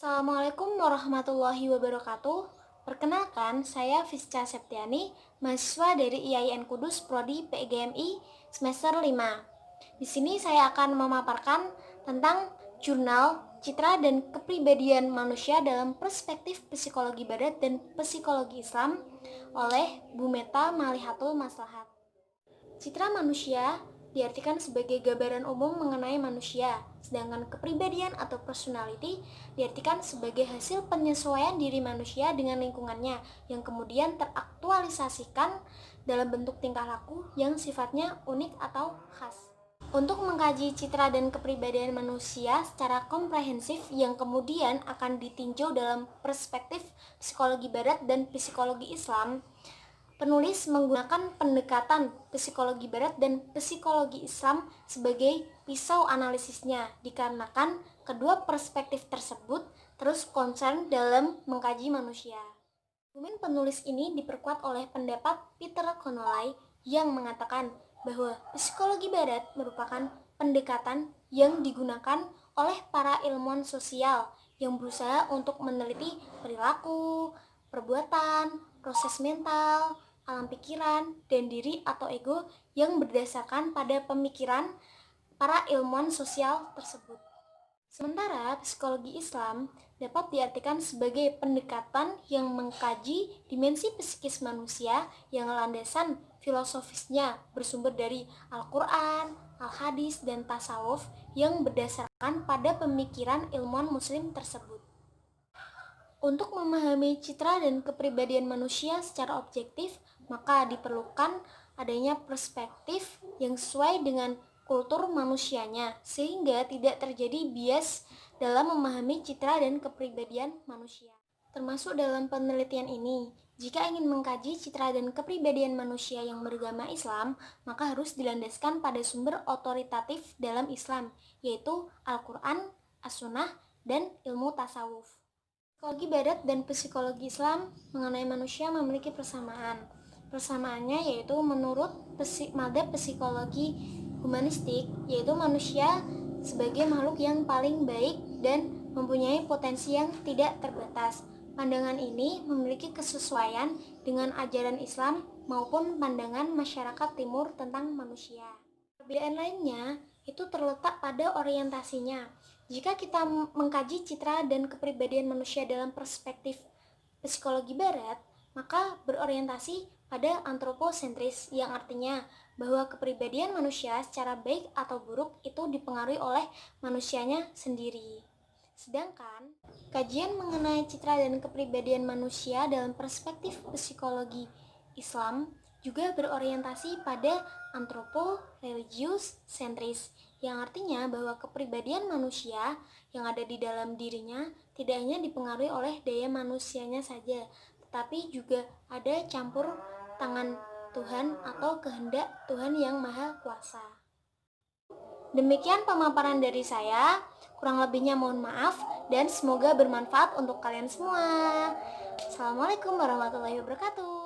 Assalamualaikum warahmatullahi wabarakatuh. Perkenalkan, saya Fisca Septiani, mahasiswa dari IAIN Kudus Prodi PGMI semester 5. Di sini saya akan memaparkan tentang jurnal Citra dan Kepribadian Manusia dalam Perspektif Psikologi Barat dan Psikologi Islam oleh Bu Meta Malihatul Maslahat. Citra manusia diartikan sebagai gambaran umum mengenai manusia, sedangkan kepribadian atau personality diartikan sebagai hasil penyesuaian diri manusia dengan lingkungannya yang kemudian teraktualisasikan dalam bentuk tingkah laku yang sifatnya unik atau khas. Untuk mengkaji citra dan kepribadian manusia secara komprehensif yang kemudian akan ditinjau dalam perspektif psikologi barat dan psikologi Islam, penulis menggunakan pendekatan psikologi barat dan psikologi Islam sebagai pisau analisisnya, dikarenakan kedua perspektif tersebut terus konsen dalam mengkaji manusia. Argumen penulis ini diperkuat oleh pendapat Peter Connolly yang mengatakan bahwa psikologi barat merupakan pendekatan yang digunakan oleh para ilmuwan sosial yang berusaha untuk meneliti perilaku, perbuatan, proses mental, alam pikiran, dan diri atau ego yang berdasarkan pada pemikiran para ilmuwan sosial tersebut. Sementara psikologi Islam dapat diartikan sebagai pendekatan yang mengkaji dimensi psikis manusia yang landasan filosofisnya bersumber dari Al-Quran, Al-Hadis, dan Tasawuf yang berdasarkan pada pemikiran ilmuwan muslim tersebut. Untuk memahami citra dan kepribadian manusia secara objektif, maka diperlukan adanya perspektif yang sesuai dengan kultur manusianya, sehingga tidak terjadi bias dalam memahami citra dan kepribadian manusia. Termasuk dalam penelitian ini, jika ingin mengkaji citra dan kepribadian manusia yang beragama Islam, maka harus dilandaskan pada sumber otoritatif dalam Islam, yaitu Al-Quran, As-Sunnah, dan ilmu tasawuf. Psikologi Barat dan psikologi Islam mengenai manusia memiliki persamaan. Persamaannya yaitu menurut madhab psikologi humanistik, yaitu manusia sebagai makhluk yang paling baik dan mempunyai potensi yang tidak terbatas. Pandangan ini memiliki kesesuaian dengan ajaran Islam maupun pandangan masyarakat timur tentang manusia. Perbedaan lainnya itu terletak pada orientasinya. Jika kita mengkaji citra dan kepribadian manusia dalam perspektif psikologi barat, maka berorientasi pada antroposentris yang artinya bahwa kepribadian manusia secara baik atau buruk itu dipengaruhi oleh manusianya sendiri. Sedangkan kajian mengenai citra dan kepribadian manusia dalam perspektif psikologi Islam juga berorientasi pada antropo-religius sentris, yang artinya bahwa kepribadian manusia yang ada di dalam dirinya tidak hanya dipengaruhi oleh daya manusianya saja, tetapi juga ada campur tangan Tuhan atau kehendak Tuhan yang Maha Kuasa. Demikian pemaparan dari saya, kurang lebihnya mohon maaf dan semoga bermanfaat untuk kalian semua. Assalamualaikum warahmatullahi wabarakatuh.